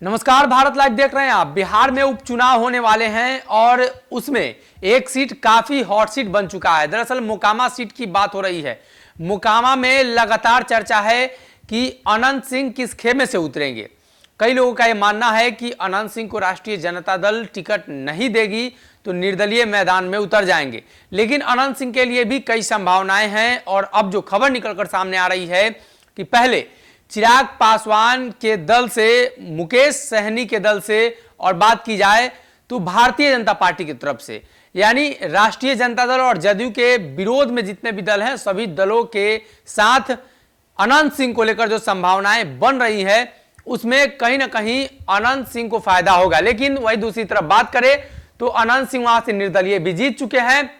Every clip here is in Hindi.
नमस्कार, भारत लाइव देख रहे हैं आप। बिहार में उपचुनाव होने वाले हैं और उसमें एक सीट काफी हॉट सीट बन चुका है। दरअसल मोकामा सीट की बात हो रही है। मोकामा में लगातार चर्चा है कि अनंत सिंह किस खेमे से उतरेंगे। कई लोगों का यह मानना है कि अनंत सिंह को राष्ट्रीय जनता दल टिकट नहीं देगी तो निर्दलीय मैदान में उतर जाएंगे, लेकिन अनंत सिंह के लिए भी कई संभावनाएं हैं। और अब जो खबर निकलकर सामने आ रही है कि पहले चिराग पासवान के दल से, मुकेश सहनी के दल से और बात की जाए तो भारतीय जनता पार्टी की तरफ से, यानी राष्ट्रीय जनता दल और जदयू के विरोध में जितने भी दल हैं सभी दलों के साथ अनंत सिंह को लेकर जो संभावनाएं बन रही है उसमें कहीं ना कहीं अनंत सिंह को फायदा होगा। लेकिन वही दूसरी तरफ बात करें तो अनंत सिंह वहां से निर्दलीय भी जीत चुके हैं,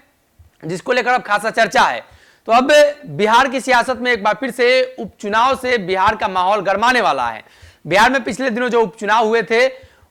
जिसको लेकर अब खासा चर्चा है। तो अब बिहार की सियासत में एक बार फिर से उपचुनाव से बिहार का माहौल गरमाने वाला है। बिहार में पिछले दिनों जो उपचुनाव हुए थे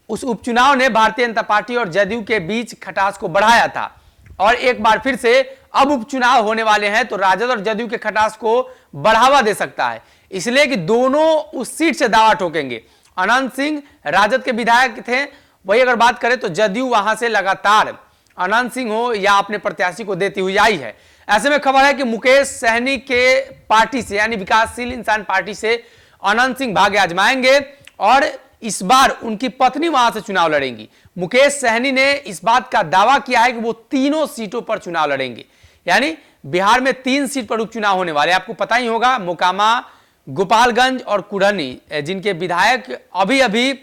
उस उपचुनाव ने भारतीय जनता पार्टी और जदयू के बीच खटास को बढ़ाया था और एक बार फिर से अब उपचुनाव होने वाले हैं तो राजद और जदयू के खटास को बढ़ावा दे सकता है, इसलिए कि दोनों उस सीट से दावा ठोकेंगे। अनंत सिंह राजद के विधायक थे, वही अगर बात करें तो जदयू वहां से लगातार अनंत सिंह हो या अपने प्रत्याशी को देती हुई आई है। ऐसे में खबर है कि मुकेश सहनी के पार्टी से, यानी विकासशील इंसान पार्टी से अनंत सिंह भाग्य आजमाएंगे और इस बार उनकी पत्नी वहां से चुनाव लड़ेंगी। मुकेश सहनी ने इस बात का दावा किया है कि वो तीनों सीटों पर चुनाव लड़ेंगे, यानी बिहार में 3 सीट पर उपचुनाव होने वाले। आपको पता ही होगा मोकामा, गोपालगंज और कुढ़नी, जिनके विधायक अभी अभी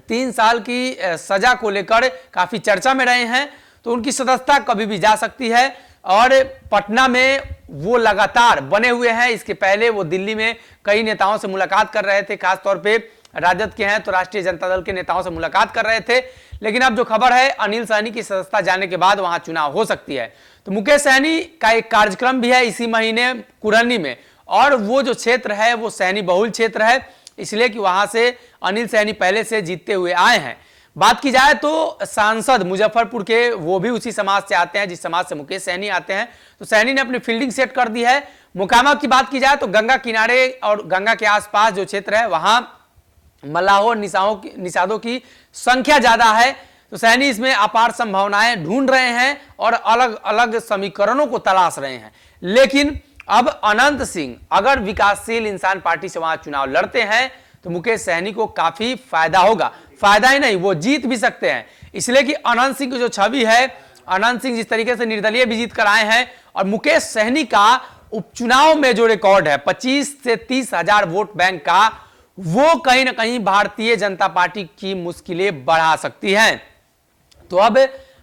3 साल की सजा को लेकर काफी चर्चा में रहे हैं, तो उनकी सदस्यता कभी भी जा सकती है। और पटना में वो लगातार बने हुए हैं। इसके पहले वो दिल्ली में कई नेताओं से मुलाकात कर रहे थे, खासतौर पे राजद के हैं तो राष्ट्रीय जनता दल के नेताओं से मुलाकात कर रहे थे। लेकिन अब जो खबर है अनिल सहनी की सदस्यता जाने के बाद वहां चुनाव हो सकती है। तो मुकेश सहनी का एक कार्यक्रम भी है इसी महीने कुढ़नी में, और वो जो क्षेत्र है वो सहनी बहुल क्षेत्र है, इसलिए कि वहां से अनिल सहनी पहले से जीतते हुए आए हैं। बात की जाए तो सांसद मुजफ्फरपुर के वो भी उसी समाज से आते हैं जिस समाज से मुकेश सहनी आते हैं, तो सहनी ने अपनी फील्डिंग सेट कर दी है। मोकामा की बात की जाए तो गंगा किनारे और गंगा के आसपास जो क्षेत्र है वहां मल्लाहों निषादों की संख्या ज्यादा है, तो सहनी इसमें अपार संभावनाएं ढूंढ रहे हैं और अलग अलग समीकरणों को तलाश रहे हैं। लेकिन अब अनंत सिंह अगर विकासशील इंसान पार्टी से वहां चुनाव लड़ते हैं तो मुकेश सहनी को काफी फायदा होगा। फायदा ही नहीं, वो जीत भी सकते हैं, इसलिए कि अनंत सिंह की जो छवि है, अनंत सिंह जिस तरीके से निर्दलीय भी जीत कर आए हैं और मुकेश सहनी का उपचुनाव में जो रिकॉर्ड है 25 से 30 हजार वोट बैंक का, वो कहीं ना कहीं भारतीय जनता पार्टी की मुश्किलें बढ़ा सकती हैं। तो अब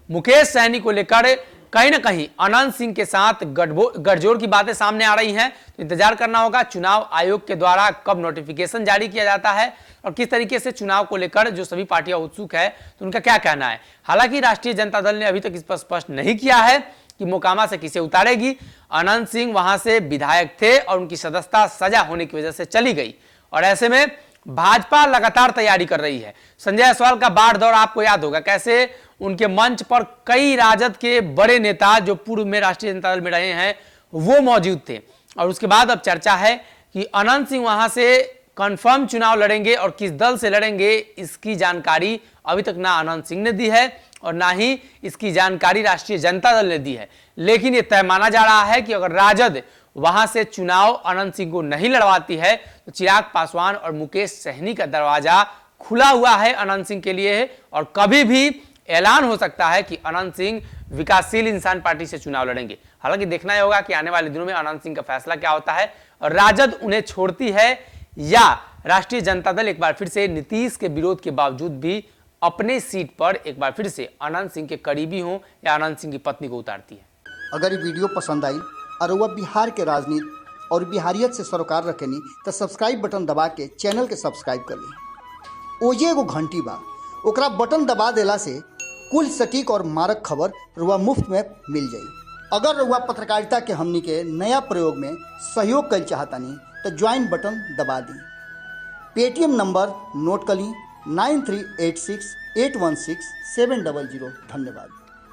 मुकेश सहनी को लेकर कहीं ना कहीं अनंत सिंह के साथ गठजोड़ की बातें सामने आ रही हैं। तो इंतजार करना होगा चुनाव आयोग के द्वारा कब नोटिफिकेशन जारी किया जाता है और किस तरीके से चुनाव को लेकर जो सभी पार्टियां उत्सुक है तो उनका क्या कहना है। हालांकि राष्ट्रीय जनता दल ने अभी तक इस पर स्पष्ट नहीं किया है कि मोकामा से किसे उतारेगी। अनंत सिंह वहां से विधायक थे और उनकी सदस्यता सजा होने की वजह से चली गई, और ऐसे में भाजपा लगातार तैयारी कर रही है। संजय जायसवाल का बाढ़ दौर आपको याद होगा, कैसे उनके मंच पर कई राजद के बड़े नेता जो पूर्व में राष्ट्रीय जनता दल में रहे हैं वो मौजूद थे। और उसके बाद अब चर्चा है कि अनंत सिंह वहां से कंफर्म चुनाव लड़ेंगे और किस दल से लड़ेंगे इसकी जानकारी अभी तक ना अनंत सिंह ने दी है और ना ही इसकी जानकारी राष्ट्रीय जनता दल ने दी है। लेकिन यह तय माना जा रहा है कि अगर राजद वहां से चुनाव अनंत सिंह को नहीं लड़वाती है तो चिराग पासवान और मुकेश सहनी का दरवाजा खुला हुआ है अनंत सिंह के लिए, और कभी भी ऐलान हो सकता है कि अनंत सिंह विकासशील इंसान पार्टी से चुनाव लड़ेंगे। हालांकि देखना ही होगा कि आने वाले दिनों में अनंत सिंह का फैसला क्या होता है और राजद उन्हें छोड़ती है या राष्ट्रीय जनता दल एक बार फिर से नीतीश के विरोध के बावजूद भी अपने सीट पर एक बार फिर से अनंत सिंह के करीबी हो या अनंत सिंह की पत्नी को उतारती है। अगर ये वीडियो पसंद आई और वह बिहार के राजनीति और बिहारियत से सरोकार रखेनी तो सब्सक्राइब बटन दबा के चैनल के सब्सक्राइब कर ली। ओजे एगो घंटी बा, ओकरा बटन दबा देला से कुल सटीक और मारक खबर रुआ मुफ्त में मिल जाई। अगर रुआ पत्रकारिता के हमनी के नया प्रयोग में सहयोग कर चाहतानी तो ज्वाइन बटन दबा दी। पेटीएम नंबर नोट कर ली 9386816700। धन्यवाद।